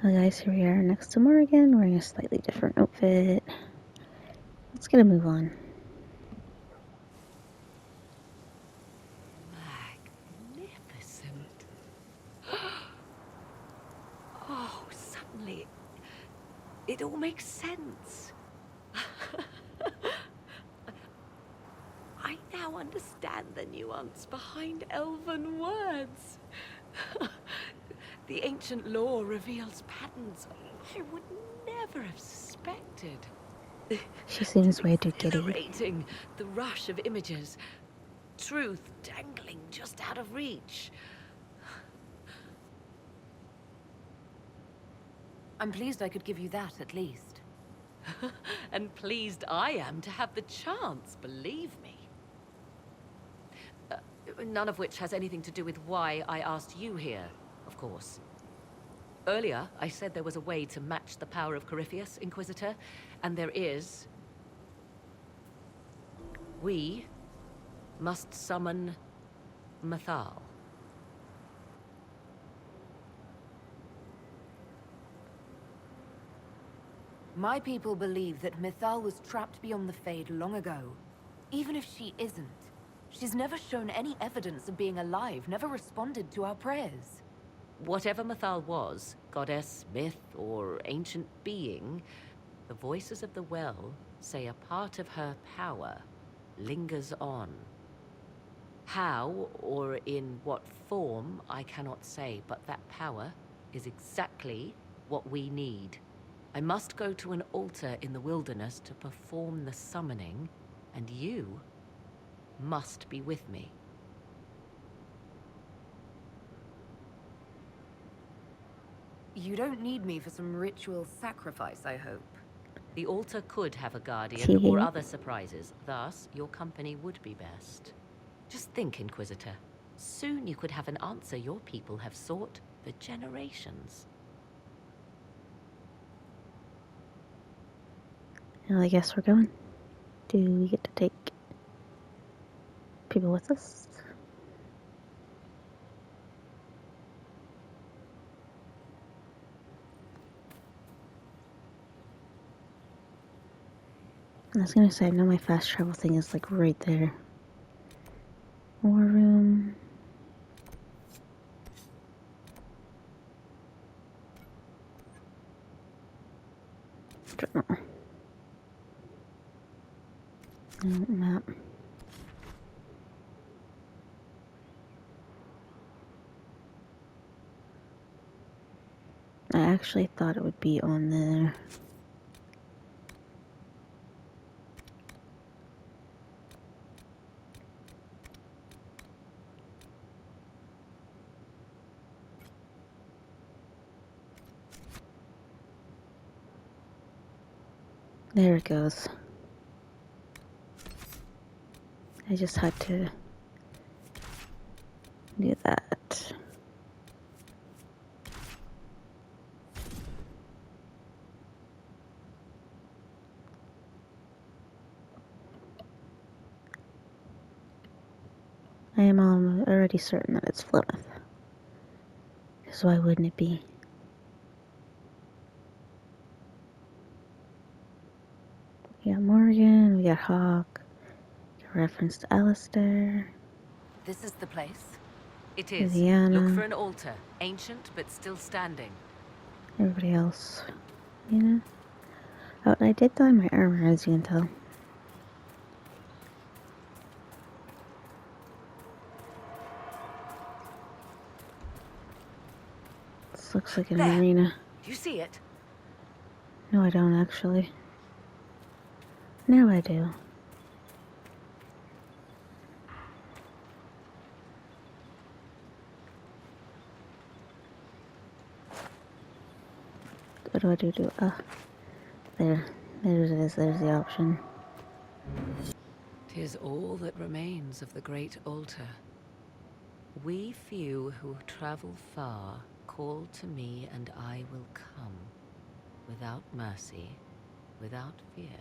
Well guys, here we are next to Morgan, wearing a slightly different outfit. Let's get a move on. Magnificent. Oh, suddenly it all makes sense. I now understand the nuance behind elven words. The ancient lore reveals patterns I would never have suspected. She seems way too giddy. Exhilarating, the rush of images. Truth dangling just out of reach. I'm pleased I could give you that, at least. And pleased I am to have the chance, believe me. None of which has anything to do with why I asked you here, of course. Earlier, I said there was a way to match the power of Corypheus, Inquisitor, and there is. We must summon Mathal. My people believe that Mythal was trapped beyond the Fade long ago. Even if she isn't, she's never shown any evidence of being alive, never responded to our prayers. Whatever Mathal was, goddess, myth, or ancient being, the voices of the well say a part of her power lingers on. How, or in what form, I cannot say, but that power is exactly what we need. I must go to an altar in the wilderness to perform the summoning, and you must be with me. You don't need me for some ritual sacrifice, I hope. The altar could have a guardian or other surprises, thus your company would be best. Just think, Inquisitor. Soon you could have an answer your people have sought for generations. Well, I guess we're going. Do we get to take people with us? I was gonna say, I know my fast travel thing is like right there. War room. Journal. No, map. I actually thought it would be on there. There it goes. I just had to do that. I am already certain that it's Plymouth. Because why wouldn't it be? We got Morgan, we got Hawk, got reference to Alistair. This is the place. It is. Viviana. Look for an altar, ancient but still standing. Everybody else, you know? Oh, and I did dye my armor, as you can tell. This looks like an arena. Do you see it? No, I don't actually. Now I do. What do? There it is, there's the option. 'Tis all that remains of the great altar. We few who travel far call to me and I will come, without mercy, without fear.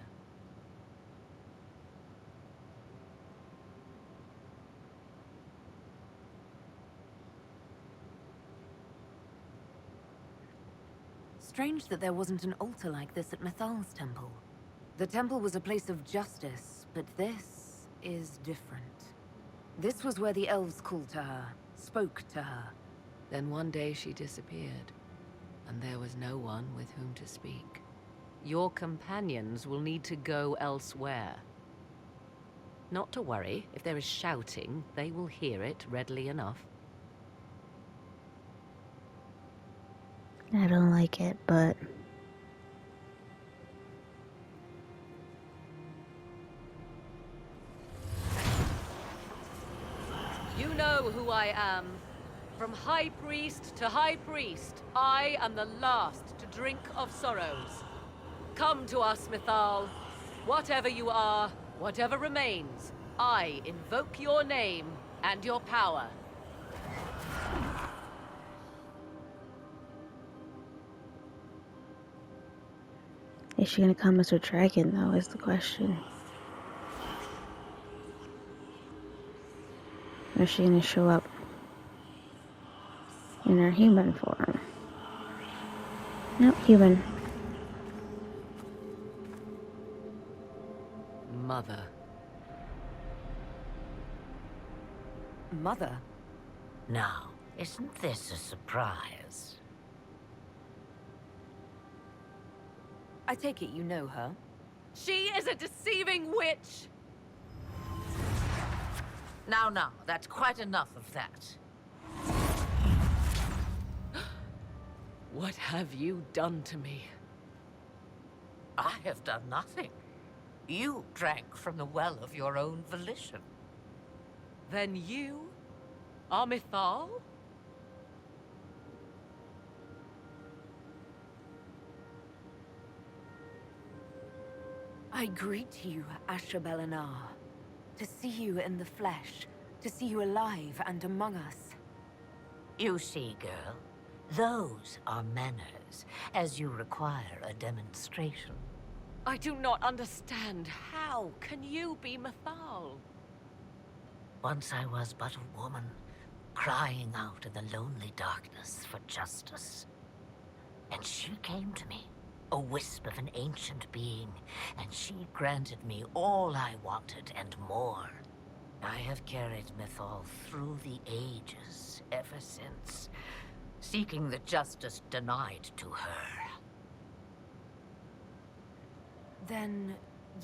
Strange that there wasn't an altar like this at Methal's temple. The temple was a place of justice, but this is different. This was where the elves called to her, spoke to her. Then one day she disappeared, and there was no one with whom to speak. Your companions will need to go elsewhere. Not to worry, if there is shouting, they will hear it readily enough. I don't like it, but... You know who I am. From High Priest to High Priest, I am the last to drink of sorrows. Come to us, Mythal. Whatever you are, whatever remains, I invoke your name and your power. Is she gonna come as a dragon, though, is the question. Or is she gonna show up in her human form? Nope, human. Mother. Mother? Now, isn't this a surprise? I take it you know her. She is a deceiving witch! Now, that's quite enough of that. What have you done to me? I have done nothing. You drank from the well of your own volition. Then you are Mythal? I greet you, Asher Belenar. To see you in the flesh, to see you alive and among us. You see, girl, those are manners, as you require a demonstration. I do not understand. How can you be Mythal? Once I was but a woman, crying out in the lonely darkness for justice. And she came to me, a wisp of an ancient being, and she granted me all I wanted and more. I have carried Mythal through the ages ever since, seeking the justice denied to her. Then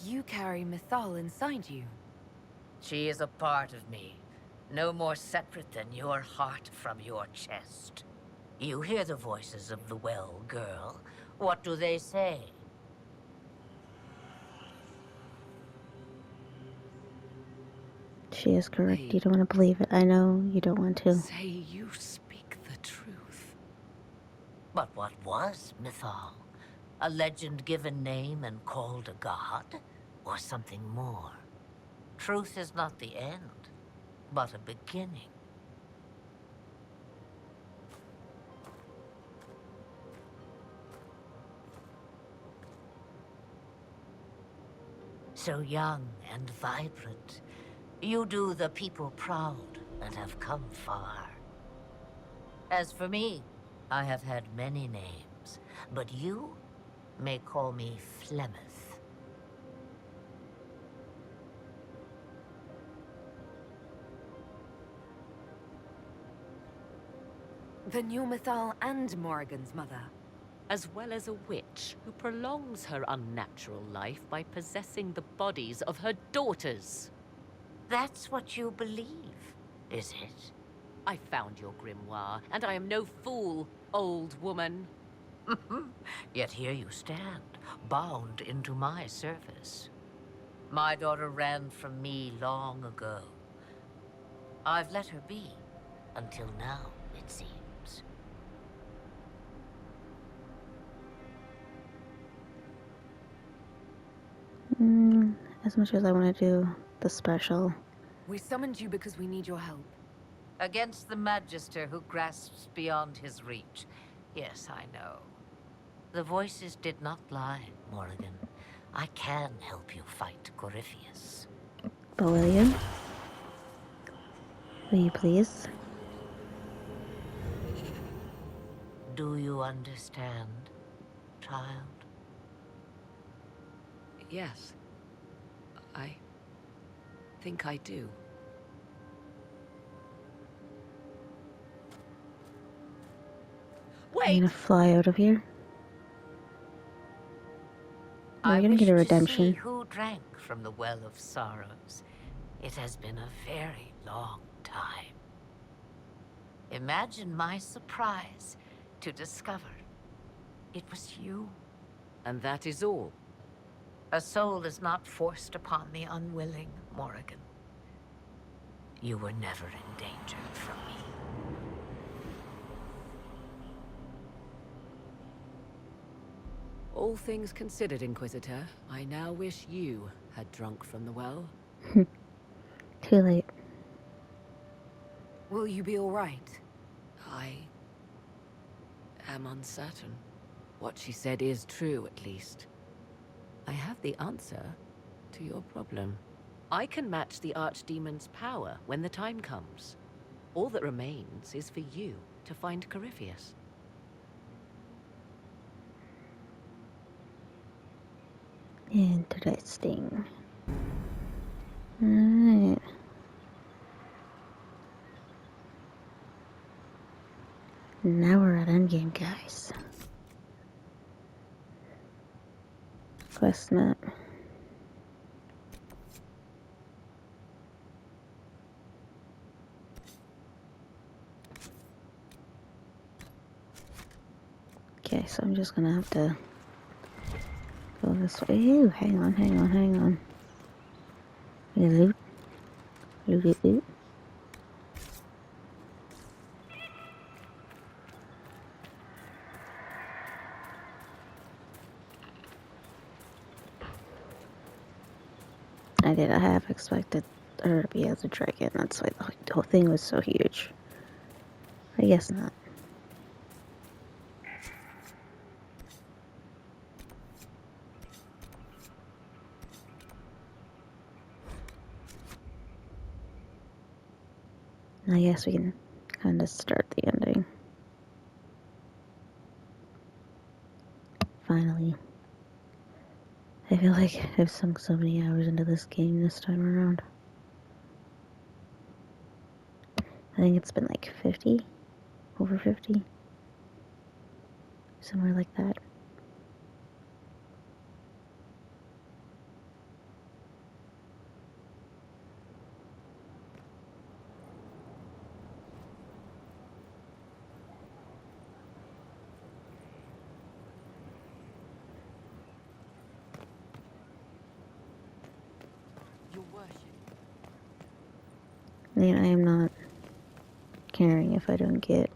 you carry Mythal inside you. She is a part of me, no more separate than your heart from your chest. You hear the voices of the well, girl. What do they say? She is correct. You don't want to believe it. I know you don't want to. Say you speak the truth. But what was Mythal? A legend given name and called a god? Or something more? Truth is not the end, but a beginning. So young and vibrant, you do the people proud and have come far. As for me, I have had many names, but you may call me Flemeth. Then you're Mythal and Morrigan's mother. As well as a witch who prolongs her unnatural life by possessing the bodies of her daughters. That's what you believe, is it? I found your grimoire, and I am no fool, old woman. Yet here you stand, bound into my service. My daughter ran from me long ago. I've let her be, until now, it seems. As much as I want to do the special. We summoned you because we need your help. Against the Magister who grasps beyond his reach. Yes, I know. The voices did not lie, Morrigan. I can help you fight Corypheus. But will you? Will you please? Do you understand? child? Yes. I think I do. Are you Wait! gonna fly out of here? Are I you gonna wish get a to redemption? see who drank from the Well of Sorrows. It has been a very long time. Imagine my surprise to discover it was you. And that is all. A soul is not forced upon the unwilling, Morrigan. You were never in danger from me. All things considered, Inquisitor, I now wish you had drunk from the well. Too late. Will you be all right? I am uncertain. What she said is true, at least. I have the answer to your problem. I can match the Archdemon's power when the time comes. All that remains is for you to find Corypheus. Interesting. Alright. Now we're at endgame, guys. Quest map. Okay, so I'm just gonna have to go this way. Ew, hang on, hang on, hang on. Loot. Loot, loot, loot. I have expected her to be as a dragon. That's why the whole thing was so huge. I guess not. I guess we can kind of start the ending. Finally. I feel like I've sunk so many hours into this game this time around. I think it's been like 50, over 50, somewhere like that. Your worship. I mean, I am not caring if I don't get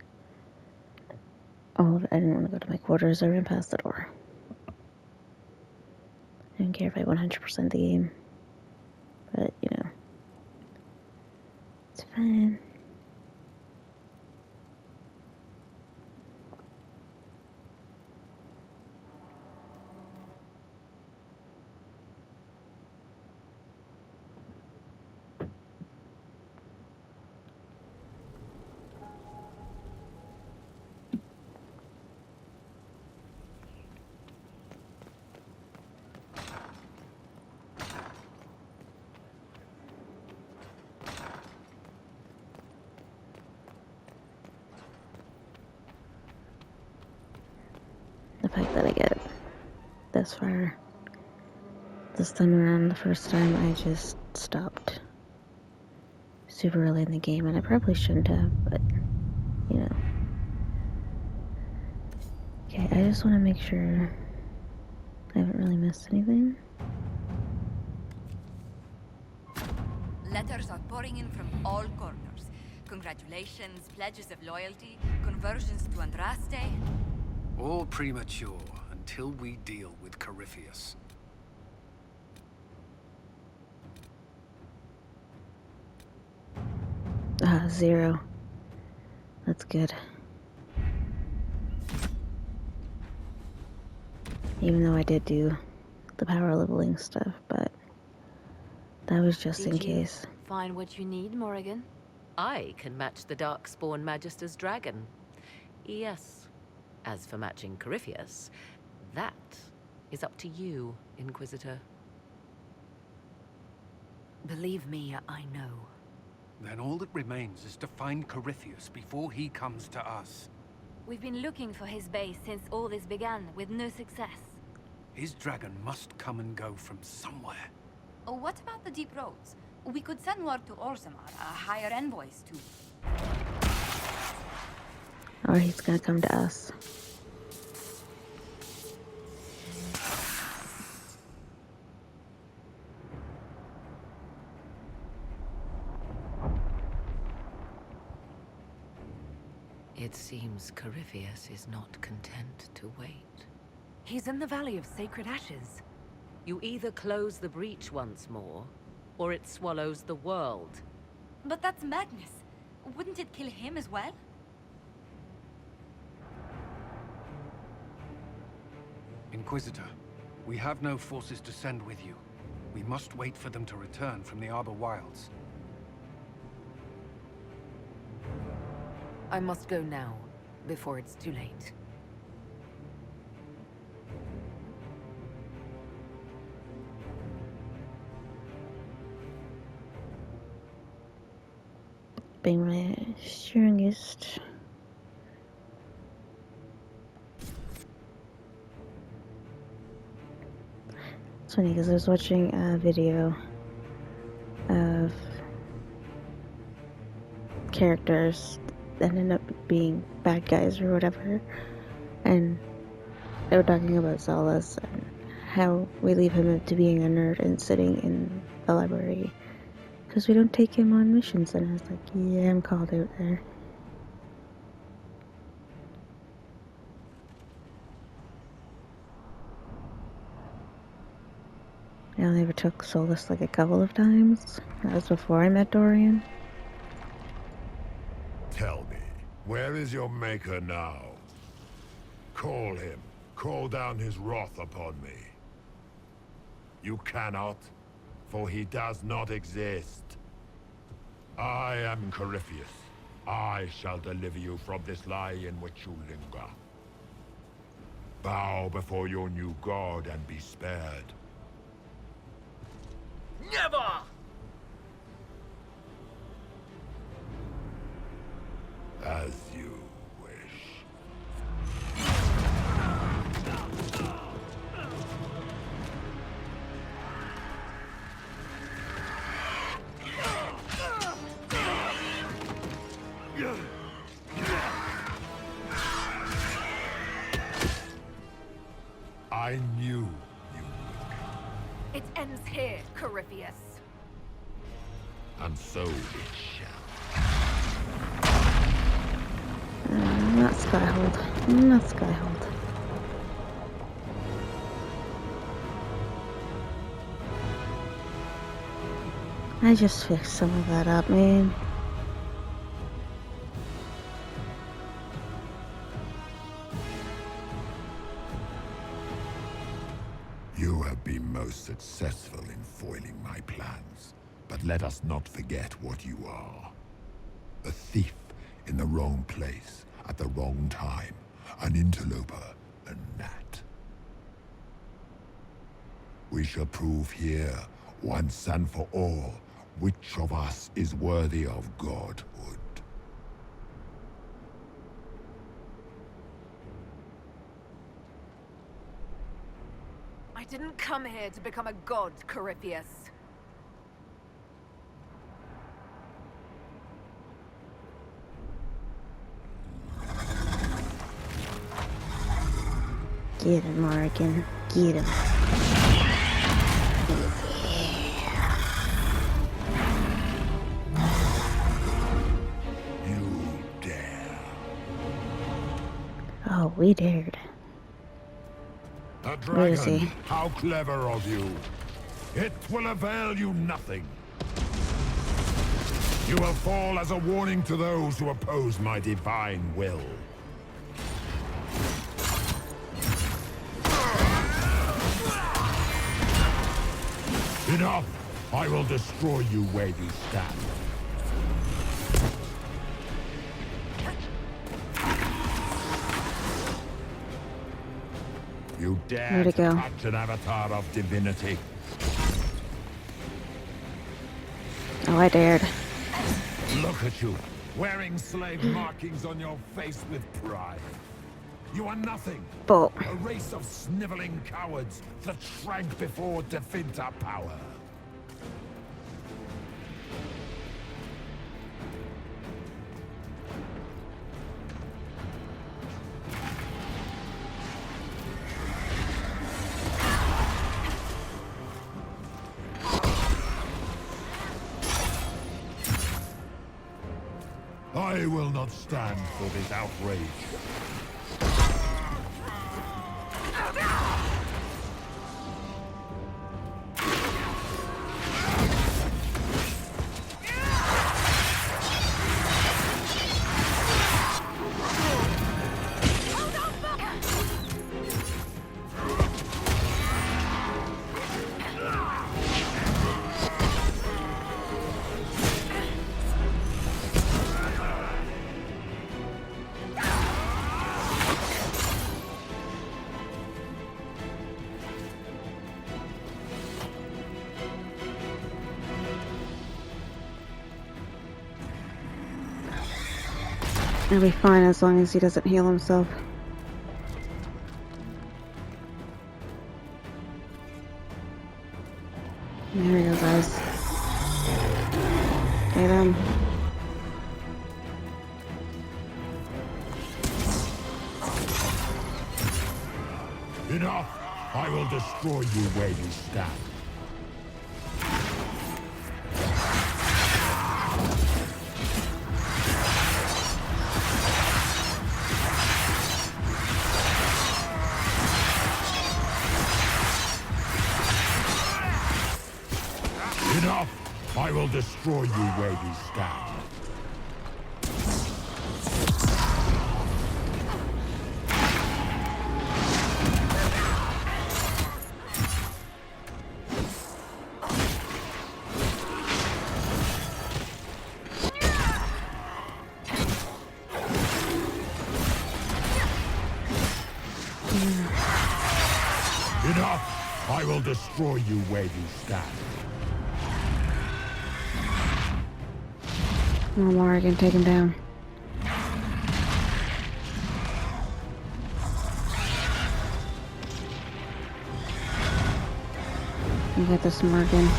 all of it. I didn't want to go to my quarters. I ran past the door. I don't care if I 100% the game. But, you know, it's fine. The fact that I get this far this time around, the first time, I just stopped super early in the game, and I probably shouldn't have, but, you know. Okay, I just want to make sure I haven't really missed anything. Letters are pouring in from all corners. Congratulations, pledges of loyalty, conversions to Andraste. All premature until we deal with Corypheus. Ah, 0. That's good. Even though I did do the power leveling stuff, but that was just in case. Find what you need, Morrigan? I can match the Darkspawn Magister's dragon. Yes. As for matching Corypheus, That is up to you, Inquisitor. Believe me, I know. Then all that remains is to find Corypheus before he comes to us. We've been looking for his base since all this began, with no success. His dragon must come and go from somewhere. Oh, what about the deep roads? We could send word to Orzammar, hire envoys to... Or he's gonna come to us. It seems Corypheus is not content to wait. He's in the Valley of Sacred Ashes. You either close the breach once more, or it swallows the world. But that's madness. Wouldn't it kill him as well? Inquisitor, we have no forces to send with you. We must wait for them to return from the Arbor Wilds. I must go now, before it's too late. Being my strongest. It's funny because I was watching a video of characters that end up being bad guys or whatever, and they were talking about Solace and how we leave him to being a nerd and sitting in the library because we don't take him on missions. And I was like, yeah, I'm called out there. I only ever took Solace like a couple of times. That was before I met Dorian. Tell me, where is your maker now? Call him. Call down his wrath upon me. You cannot, for he does not exist. I am Corypheus. I shall deliver you from this lie in which you linger. Bow before your new god and be spared. Never! As you wish. I knew you would. It ends here, Corypheus. And so it shall. Not Skyhold. Not Skyhold. I just fixed some of that up, man. You have been most successful in foiling my plans, but let us not forget what you are. A thief in the wrong place at the wrong time, an interloper, a gnat. We shall prove here, once and for all, which of us is worthy of godhood. I didn't come here to become a god, Corypheus. Get him, Morrigan. Get him. You dare. Oh, we dared. A Where is dragon, he? how clever of you. It will avail you nothing. You will fall as a warning to those who oppose my divine will. Enough! I will destroy you where you stand. You dare Where'd it to go? touch an avatar of divinity? Oh, I dared. Look at you, wearing slave markings on your face with pride. You are nothing. But A race of sniveling cowards that shrank before Definta power. I will not stand for this outrage. he'll be fine as long as he doesn't heal himself. There we go, guys. Get him. Enough! I will destroy you where you stand. Enough! I will destroy you where you stand. Enough! I will destroy you where you stand. One more, I can take him down. You get this Morgan.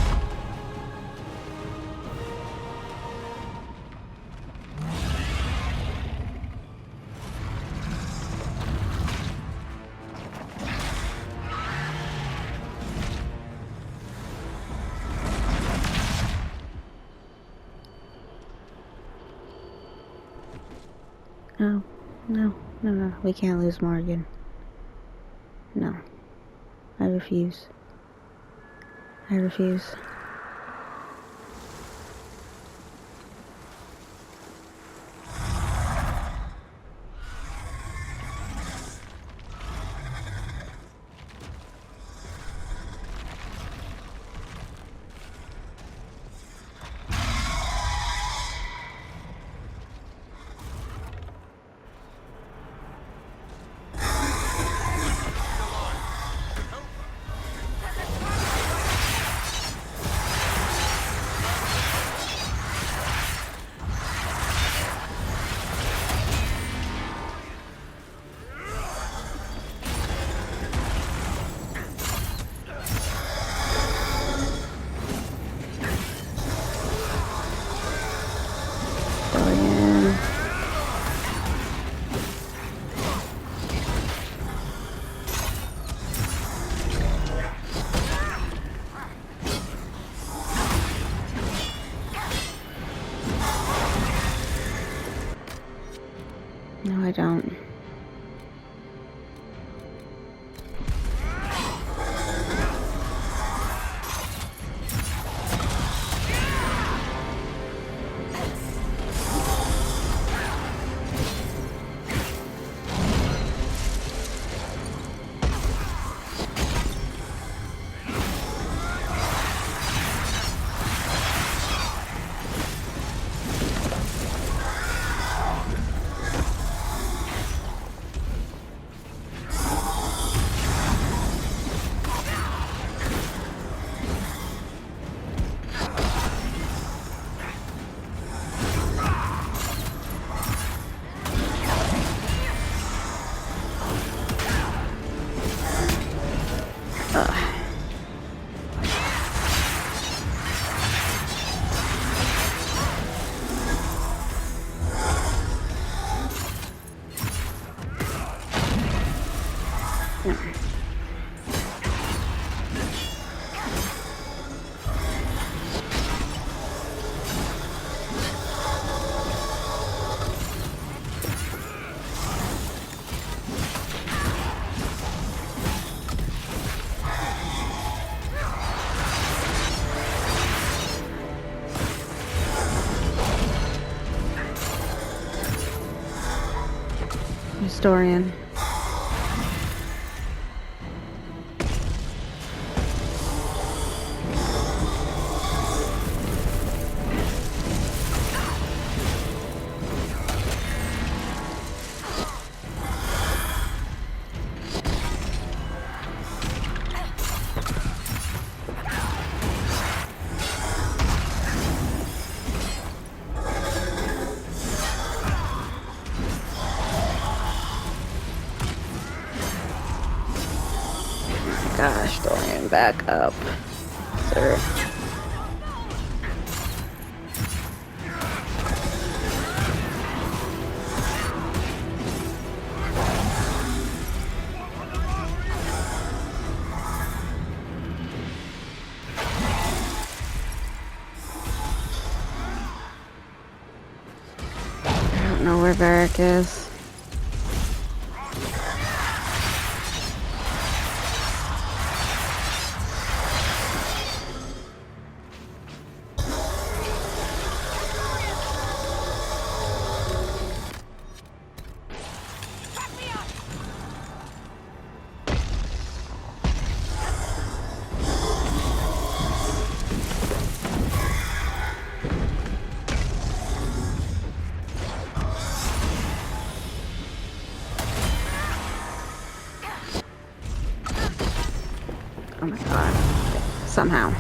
No, we can't lose Morgan. No. I refuse. I refuse. Historian. Gosh, Dorian, back up, sir. I don't know where Varric is. Oh my god. Somehow.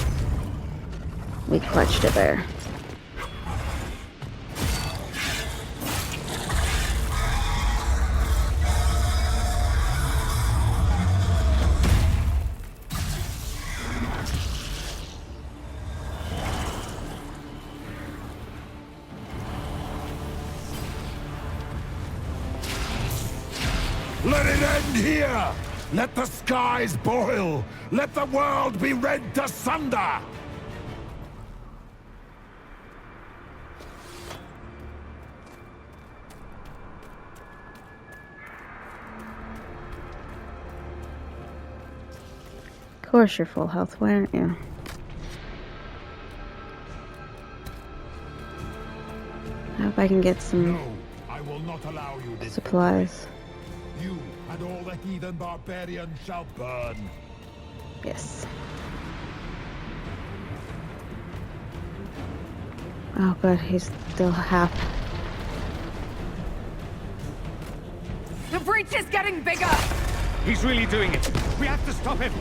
We clutched it there. Let it end here! Let the skies boil! Let the world be rent asunder! Of course you're full health, why aren't you? I hope I can get some No, I will not allow you this. supplies. You and all the heathen barbarians shall burn. Yes. Oh good, he's still half. The breach is getting bigger! He's really doing it. We have to stop him.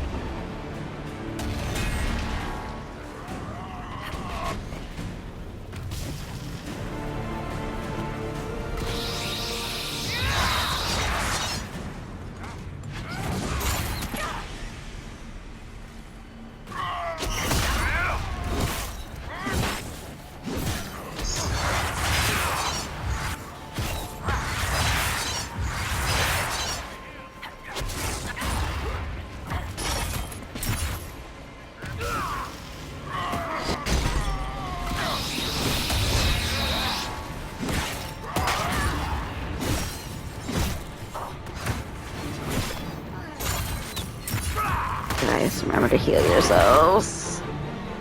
Guys, remember to heal yourselves.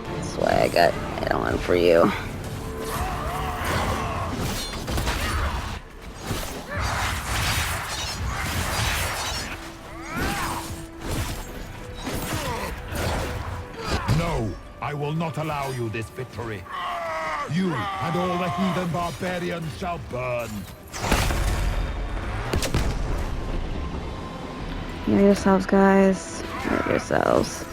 That's why I got it on for you. No, I will not allow you this victory. You and all the heathen barbarians shall burn. Heal yourselves, guys. Heal yourselves.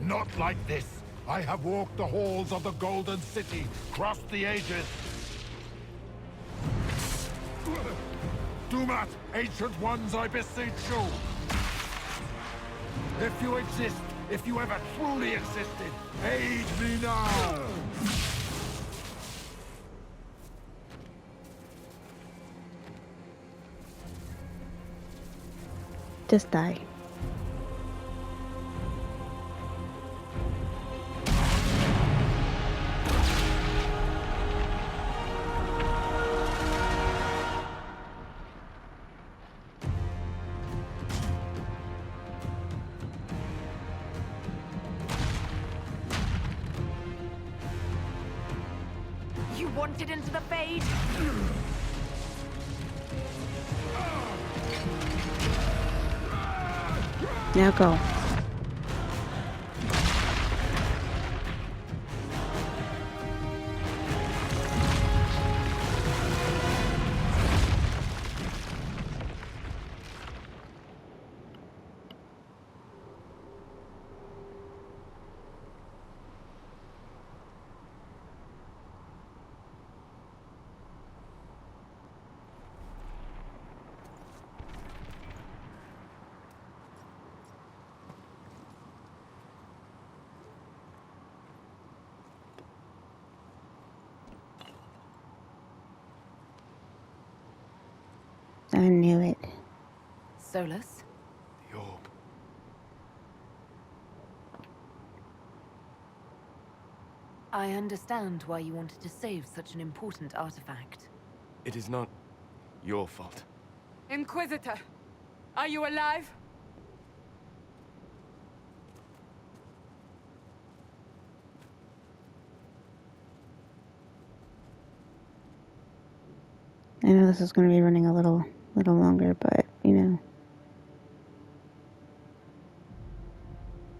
Not like this. I have walked the halls of the Golden City, crossed the ages. Do not, ancient ones, I beseech you. If you exist, if you ever truly existed, aid me now! Just die. You wanted into the Fade? Now go. I knew it. Solus? The orb. I understand why you wanted to save such an important artifact. It is not your fault. Inquisitor, are you alive? I know this is going to be running a little longer, but, you know.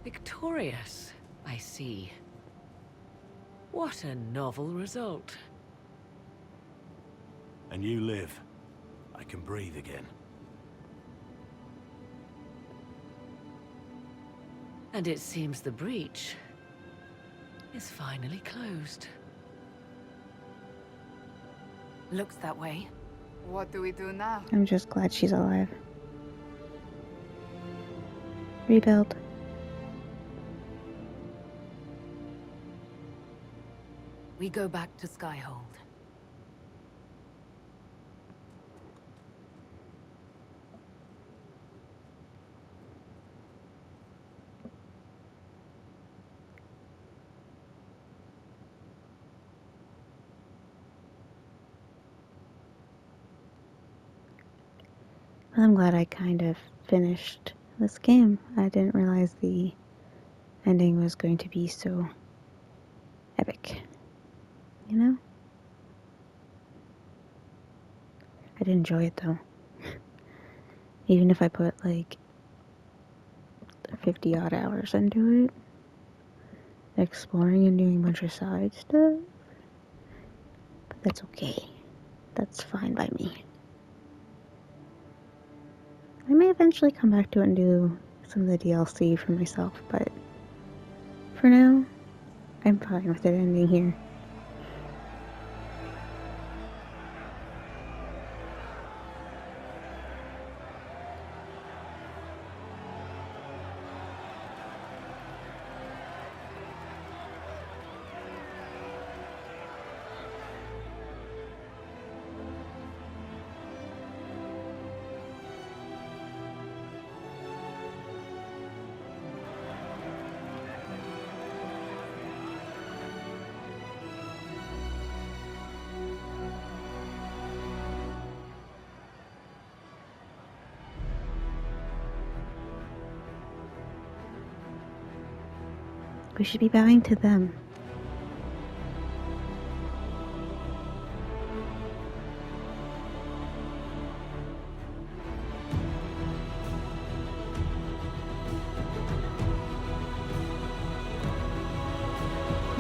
Victorious, I see. What a novel result. And you live. I can breathe again. And it seems the breach is finally closed. Looks that way. What do we do now? I'm just glad she's alive. Rebuild. We go back to Skyhold. I'm glad I kind of finished this game. I didn't realize the ending was going to be so epic. You know? I did enjoy it though. Even if I put like 50 odd hours into it, exploring and doing a bunch of side stuff. But that's okay. That's fine by me. I may eventually come back to it and do some of the DLC for myself, but for now, I'm fine with it ending here. We should be bowing to them.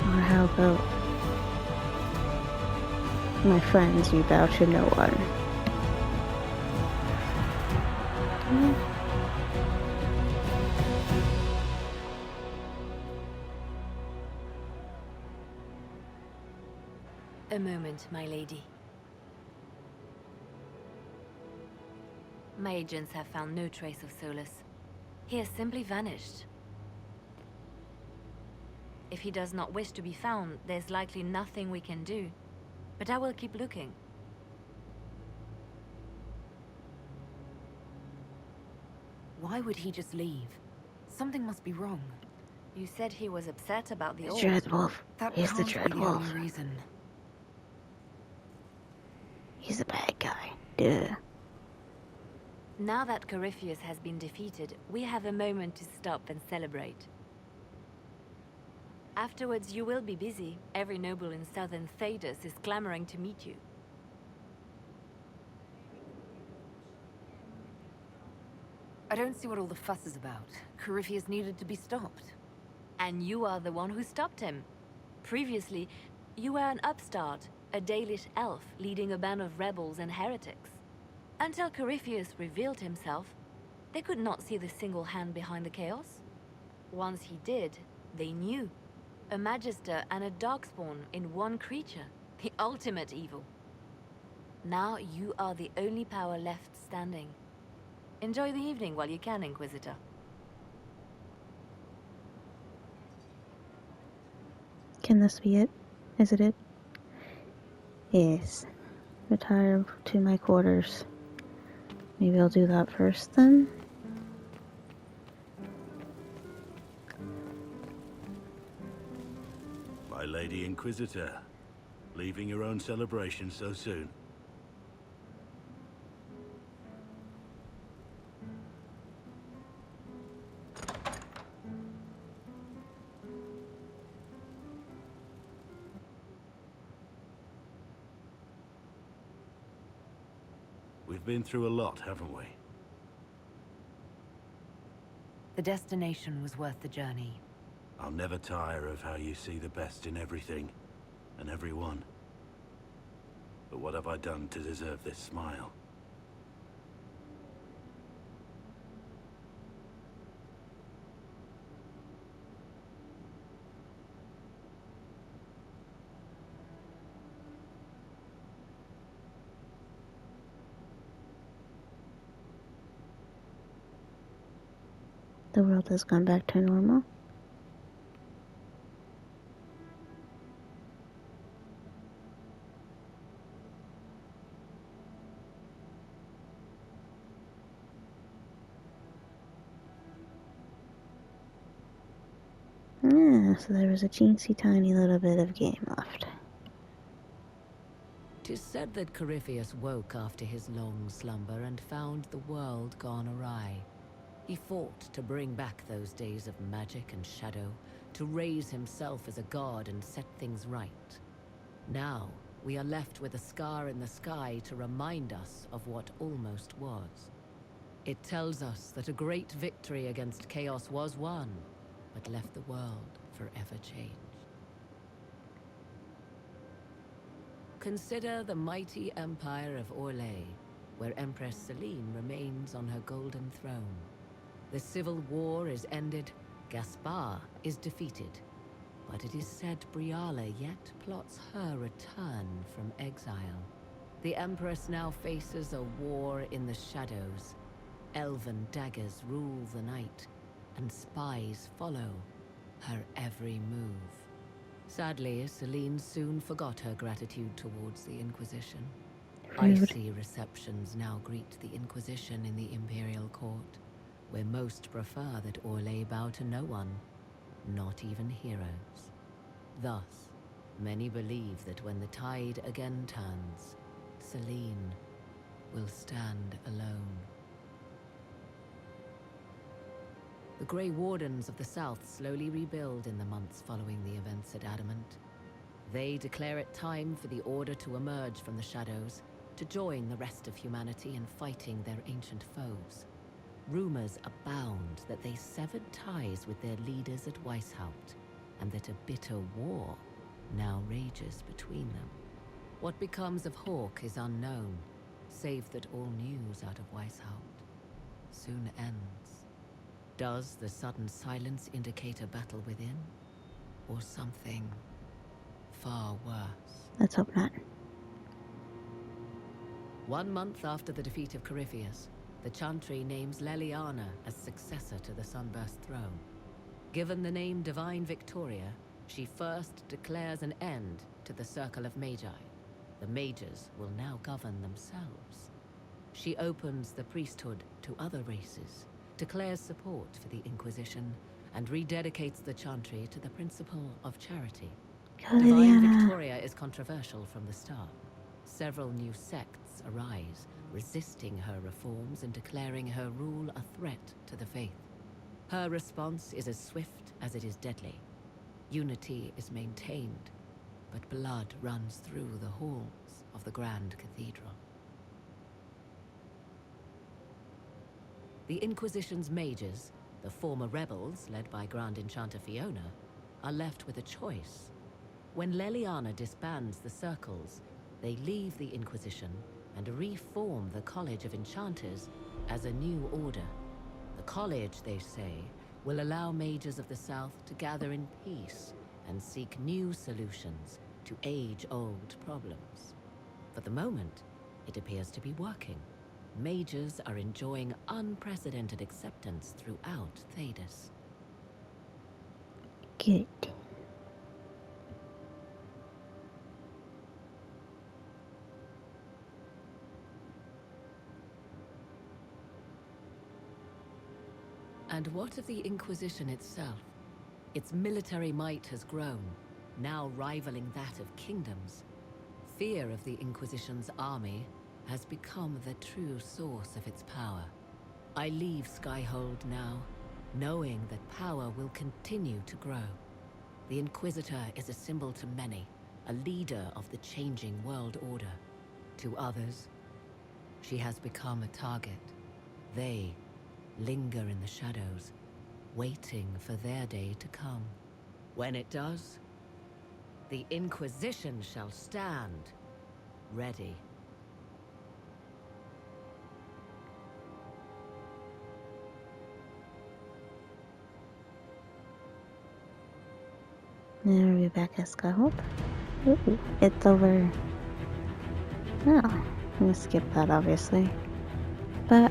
Or how about, my friends, you bow to no one. A moment, my lady. My agents have found no trace of Solus. He has simply vanished. If he does not wish to be found, there's likely nothing we can do. But I will keep looking. Why would he just leave? Something must be wrong. You said he was upset about the orb. Dreadwolf. That He's the can't be the only Dreadwolf. reason. He's a bad guy. Duh. Now that Corypheus has been defeated, we have a moment to stop and celebrate. Afterwards, you will be busy. Every noble in southern Thedas is clamoring to meet you. I don't see what all the fuss is about. Corypheus needed to be stopped. And you are the one who stopped him. Previously, you were an upstart, a Dalish elf leading a band of rebels and heretics. Until Corypheus revealed himself, they could not see the single hand behind the chaos. Once he did, they knew. A Magister and a Darkspawn in one creature. The ultimate evil. Now you are the only power left standing. Enjoy the evening while you can, Inquisitor. Can this be it? Is it it? Yes. Retire to my quarters. Maybe I'll do that first then. My Lady Inquisitor, leaving your own celebration so soon. We've been through a lot, haven't we? The destination was worth the journey. I'll never tire of how you see the best in everything and everyone. But what have I done to deserve this smile? The world has gone back to normal. Yeah, so there was a teensy tiny little bit of game left. 'Tis said that Corypheus woke after his long slumber and found the world gone awry. He fought to bring back those days of magic and shadow, to raise himself as a god and set things right. Now, we are left with a scar in the sky to remind us of what almost was. It tells us that a great victory against chaos was won, but left the world forever changed. Consider the mighty empire of Orlais, where Empress Celine remains on her golden throne. The civil war is ended, Gaspar is defeated, but it is said Briala yet plots her return from exile. The Empress now faces a war in the shadows. Elven daggers rule the night, and spies follow her every move. Sadly, Celine soon forgot her gratitude towards the Inquisition. Rude. Icy receptions now greet the Inquisition in the Imperial Court, where most prefer that Orlais bow to no one, not even heroes. Thus, many believe that when the tide again turns, Celine will stand alone. The Grey Wardens of the South slowly rebuild in the months following the events at Adamant. They declare it time for the Order to emerge from the shadows, to join the rest of humanity in fighting their ancient foes. Rumors abound that they severed ties with their leaders at Weishaupt, and that a bitter war now rages between them. What becomes of Hawke is unknown, save that all news out of Weishaupt soon ends. Does the sudden silence indicate a battle within? Or something far worse? Let's hope not. 1 month after the defeat of Corypheus, the Chantry names Leliana as successor to the Sunburst throne. Given the name Divine Victoria, she first declares an end to the Circle of Magi. The mages will now govern themselves. She opens the priesthood to other races, declares support for the Inquisition, and rededicates the Chantry to the principle of charity. Go, Divine Liliana. Victoria is controversial from the start. Several new sects arise, resisting her reforms and declaring her rule a threat to the faith. Her response is as swift as it is deadly. Unity is maintained, but blood runs through the halls of the Grand Cathedral. The Inquisition's mages, the former rebels led by Grand Enchanter Fiona, are left with a choice. When Leliana disbands the circles, they leave the Inquisition and reform the College of Enchanters as a new order. The college, they say, will allow mages of the South to gather in peace and seek new solutions to age-old problems. For the moment, it appears to be working. Mages are enjoying unprecedented acceptance throughout Thedas. Good. And what of the Inquisition itself? Its military might has grown, now rivaling that of kingdoms. Fear of the Inquisition's army has become the true source of its power. I leave Skyhold now, knowing that power will continue to grow. The Inquisitor is a symbol to many, a leader of the changing world order. To others, she has become a target. They linger in the shadows, waiting for their day to come. When it does, the Inquisition shall stand ready. Now we're back at Skyhope. Ooh, it's over. No, I'm gonna skip that obviously. But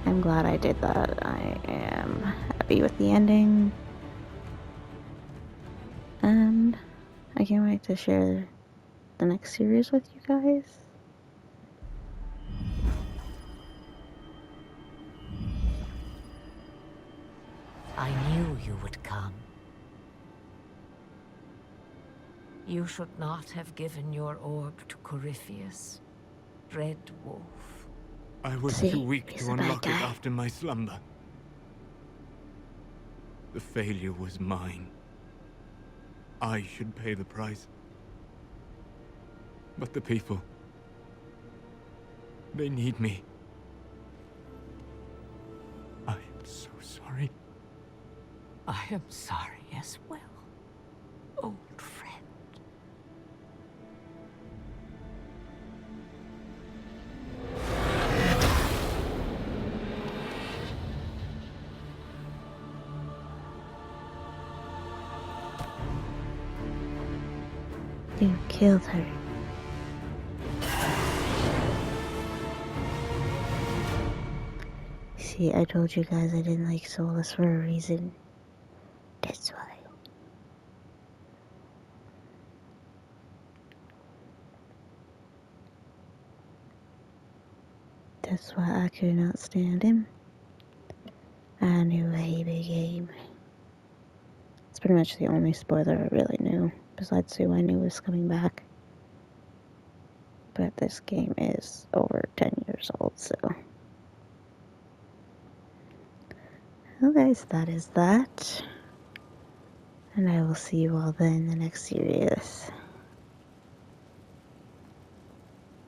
I'm glad I did that. I am happy with the ending. And I can't wait to share the next series with you guys. I knew you would come. You should not have given your orb to Corypheus, Red Wolf. I was See, too weak he's to a bad unlock it guy. after my slumber. The failure was mine. I should pay the price. But the people... they need me. I am so sorry. I am sorry as well, old friend. You killed her. See, I told you guys I didn't like Solus for a reason. That's why. That's why I could not stand him. I knew he became. It's pretty much the only spoiler I really knew, besides who I knew was coming back. But this game is over 10 years old, so. Well guys, that is that. And I will see you all then in the next series.